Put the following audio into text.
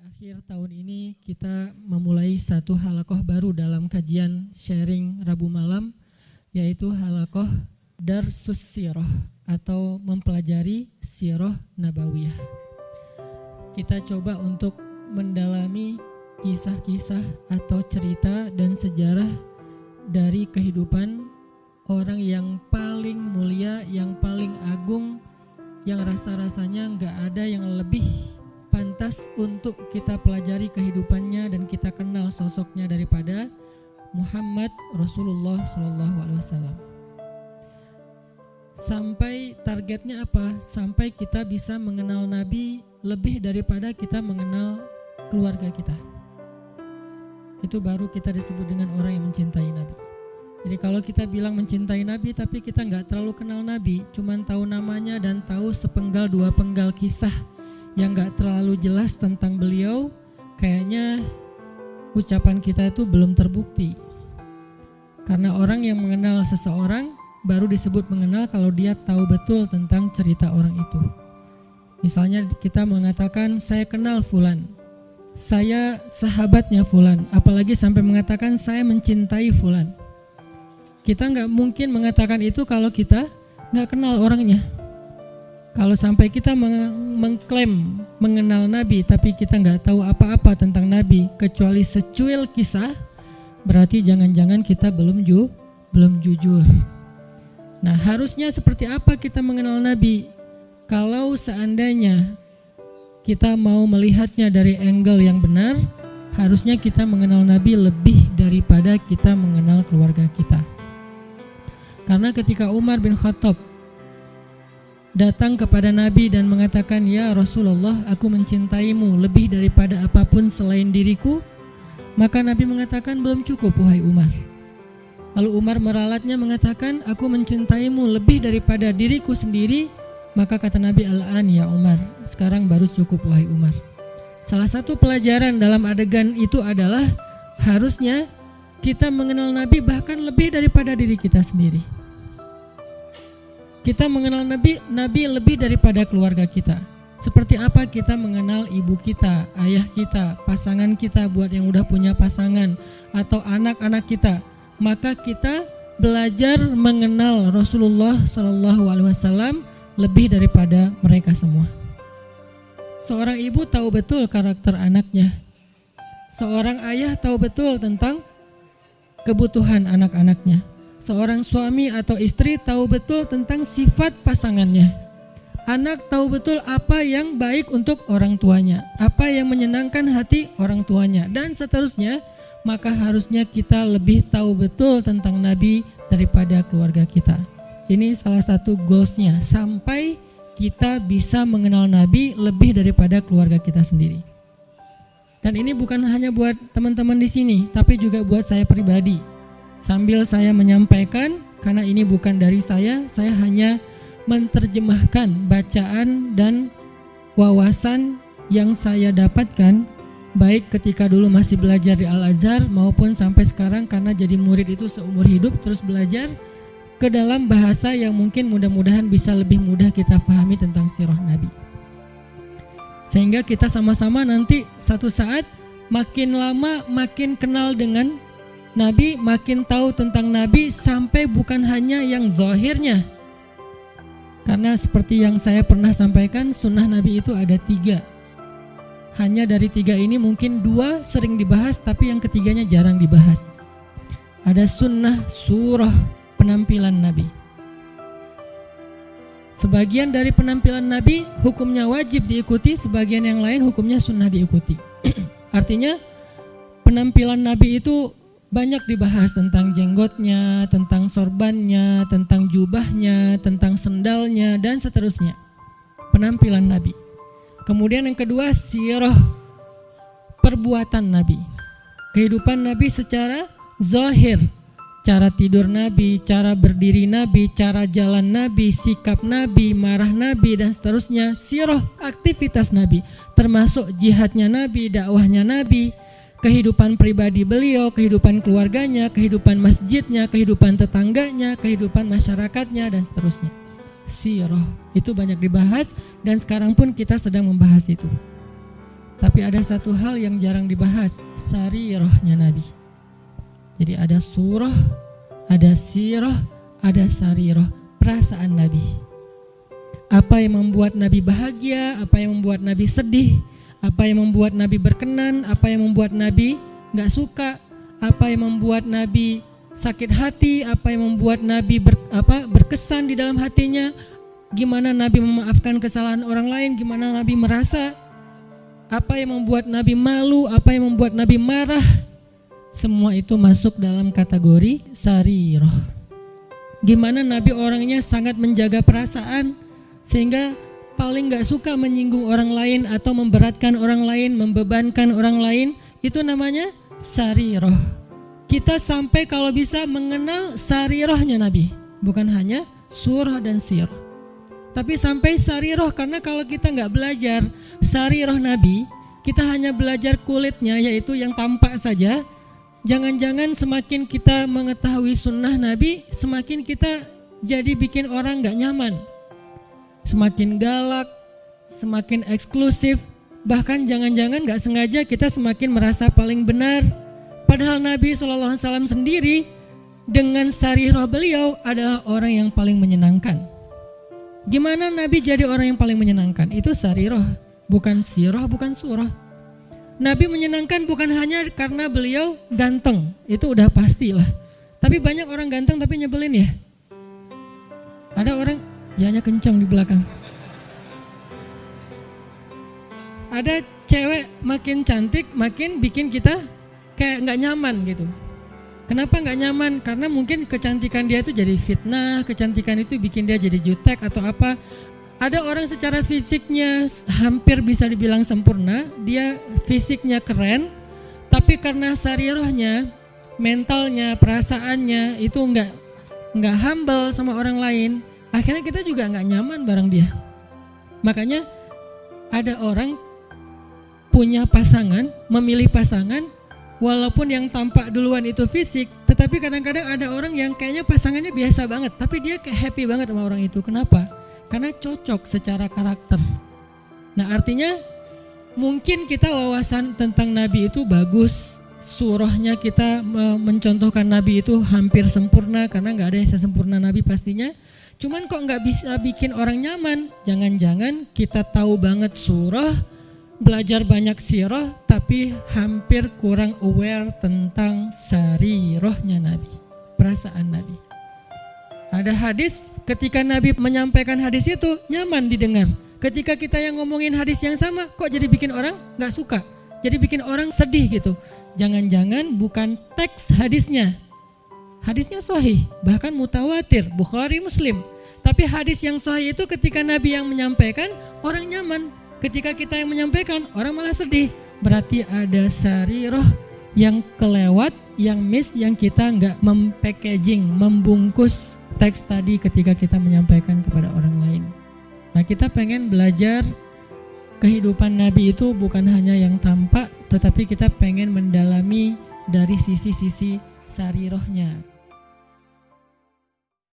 akhir tahun ini kita memulai satu halakoh baru dalam kajian sharing Rabu malam, yaitu halakoh Darsus Sirah atau mempelajari Sirah Nabawiyah. Kita coba untuk mendalami kisah-kisah atau cerita dan sejarah dari kehidupan orang yang paling mulia, yang paling agung, yang rasa-rasanya nggak ada yang lebih pantas untuk kita pelajari kehidupannya dan kita kenal sosoknya daripada Muhammad Rasulullah SAW. Sampai targetnya apa? Sampai kita bisa mengenal Nabi lebih daripada kita mengenal keluarga kita. Itu baru kita disebut dengan orang yang mencintai Nabi. Jadi kalau kita bilang mencintai Nabi tapi kita nggak terlalu kenal Nabi, cuman tahu namanya dan tahu sepenggal dua penggal kisah yang gak terlalu jelas tentang beliau, kayaknya ucapan kita itu belum terbukti. Karena orang yang mengenal seseorang baru disebut mengenal kalau dia tahu betul tentang cerita orang itu. Misalnya kita mengatakan saya kenal Fulan, saya sahabatnya Fulan, apalagi sampai mengatakan saya mencintai Fulan. Kita gak mungkin mengatakan itu kalau kita gak kenal orangnya. Kalau sampai kita mengklaim mengenal Nabi tapi kita nggak tahu apa-apa tentang Nabi kecuali secuil kisah, berarti jangan-jangan kita belum jujur. Nah, harusnya seperti apa kita mengenal Nabi? Kalau seandainya kita mau melihatnya dari angle yang benar, harusnya kita mengenal Nabi lebih daripada kita mengenal keluarga kita. Karena ketika Umar bin Khattab datang kepada Nabi dan mengatakan, "Ya Rasulullah, aku mencintaimu lebih daripada apapun selain diriku." Maka Nabi mengatakan, "Belum cukup wahai Umar." Lalu Umar meralatnya mengatakan, "Aku mencintaimu lebih daripada diriku sendiri." Maka kata Nabi, "Al-an ya Umar, sekarang baru cukup wahai Umar." Salah satu pelajaran dalam adegan itu adalah harusnya kita mengenal Nabi bahkan lebih daripada diri kita sendiri. Kita mengenal Nabi lebih daripada keluarga kita. Seperti apa kita mengenal ibu kita, ayah kita, pasangan kita buat yang udah punya pasangan, atau anak-anak kita. Maka kita belajar mengenal Rasulullah SAW lebih daripada mereka semua. Seorang ibu tahu betul karakter anaknya. Seorang ayah tahu betul tentang kebutuhan anak-anaknya. Seorang suami atau istri tahu betul tentang sifat pasangannya. Anak tahu betul apa yang baik untuk orang tuanya, apa yang menyenangkan hati orang tuanya, dan seterusnya. Maka harusnya kita lebih tahu betul tentang Nabi daripada keluarga kita. Ini salah satu goalsnya, sampai kita bisa mengenal Nabi lebih daripada keluarga kita sendiri. Dan ini bukan hanya buat teman-teman di sini, tapi juga buat saya pribadi. Sambil saya menyampaikan, karena ini bukan dari saya hanya menerjemahkan bacaan dan wawasan yang saya dapatkan, baik ketika dulu masih belajar di Al-Azhar maupun sampai sekarang karena jadi murid itu seumur hidup terus belajar ke dalam bahasa yang mungkin mudah-mudahan bisa lebih mudah kita pahami tentang sirah Nabi. Sehingga kita sama-sama nanti satu saat makin lama makin kenal dengan Nabi, makin tahu tentang Nabi, sampai bukan hanya yang zahirnya. Karena seperti yang saya pernah sampaikan, sunnah Nabi itu ada 3. Hanya dari 3 ini mungkin 2 sering dibahas, tapi yang ketiganya jarang dibahas. Ada sunnah surah penampilan Nabi. Sebagian dari penampilan Nabi hukumnya wajib diikuti, sebagian yang lain hukumnya sunnah diikuti. Artinya penampilan Nabi itu banyak dibahas, tentang jenggotnya, tentang sorbannya, tentang jubahnya, tentang sendalnya, dan seterusnya. Penampilan Nabi. Kemudian yang kedua, sirah, perbuatan Nabi. Kehidupan Nabi secara zahir. Cara tidur Nabi, cara berdiri Nabi, cara jalan Nabi, sikap Nabi, marah Nabi, dan seterusnya. Sirah, aktivitas Nabi, termasuk jihadnya Nabi, dakwahnya Nabi, kehidupan pribadi beliau, kehidupan keluarganya, kehidupan masjidnya, kehidupan tetangganya, kehidupan masyarakatnya, dan seterusnya. Sirah itu banyak dibahas dan sekarang pun kita sedang membahas itu. Tapi ada satu hal yang jarang dibahas, sarirahnya Nabi. Jadi ada surah, ada sirah, ada sarirah, perasaan Nabi. Apa yang membuat Nabi bahagia, apa yang membuat Nabi sedih, apa yang membuat Nabi berkenan, apa yang membuat Nabi gak suka, apa yang membuat Nabi sakit hati, apa yang membuat Nabi berkesan di dalam hatinya, gimana Nabi memaafkan kesalahan orang lain, gimana Nabi merasa, apa yang membuat Nabi malu, apa yang membuat Nabi marah. Semua itu masuk dalam kategori sarirah. Gimana Nabi orangnya sangat menjaga perasaan, sehingga paling gak suka menyinggung orang lain atau memberatkan orang lain, membebankan orang lain. Itu namanya sarirah. Kita sampai kalau bisa mengenal sarirahnya Nabi, bukan hanya surah dan sirah, tapi sampai sarirah. Karena kalau kita gak belajar sarirah Nabi, kita hanya belajar kulitnya, yaitu yang tampak saja. Jangan-jangan semakin kita mengetahui sunnah Nabi, semakin kita jadi bikin orang gak nyaman, semakin galak, semakin eksklusif. Bahkan jangan-jangan gak sengaja kita semakin merasa paling benar. Padahal Nabi SAW sendiri dengan sarirah beliau adalah orang yang paling menyenangkan. Gimana Nabi jadi orang yang paling menyenangkan? Itu sarirah, bukan sirah, bukan surah. Nabi menyenangkan bukan hanya karena beliau ganteng, itu udah pastilah. Tapi banyak orang ganteng tapi nyebelin ya. Ada orang, ya kencang di belakang. Ada cewek makin cantik makin bikin kita kayak gak nyaman gitu. Kenapa gak nyaman? Karena mungkin kecantikan dia itu jadi fitnah, kecantikan itu bikin dia jadi jutek atau apa. Ada orang secara fisiknya hampir bisa dibilang sempurna, dia fisiknya keren, tapi karena sarirahnya, mentalnya, perasaannya itu nggak humble sama orang lain, akhirnya kita juga nggak nyaman bareng dia. Makanya ada orang punya pasangan, memilih pasangan, walaupun yang tampak duluan itu fisik, tetapi kadang-kadang ada orang yang kayaknya pasangannya biasa banget, tapi dia kayak happy banget sama orang itu. Kenapa? Karena cocok secara karakter. Nah artinya mungkin kita wawasan tentang Nabi itu bagus, surahnya kita mencontohkan Nabi itu hampir sempurna, karena gak ada yang sesempurna Nabi pastinya. Cuman kok gak bisa bikin orang nyaman? Jangan-jangan kita tahu banget surah, belajar banyak sirah, tapi hampir kurang aware tentang sarirahnya Nabi, perasaan Nabi. Ada hadis, ketika Nabi menyampaikan hadis itu nyaman didengar. Ketika kita yang ngomongin hadis yang sama, kok jadi bikin orang gak suka, jadi bikin orang sedih gitu. Jangan-jangan bukan teks hadisnya, hadisnya sahih, bahkan mutawatir, Bukhari, Muslim. Tapi hadis yang sahih itu ketika Nabi yang menyampaikan, orang nyaman. Ketika kita yang menyampaikan, orang malah sedih. Berarti ada sarirah yang kelewat, yang miss, yang kita gak mempackaging, membungkus teks tadi ketika kita menyampaikan kepada orang lain. Nah kita pengen belajar kehidupan Nabi itu bukan hanya yang tampak, tetapi kita pengen mendalami dari sisi-sisi sarirahnya.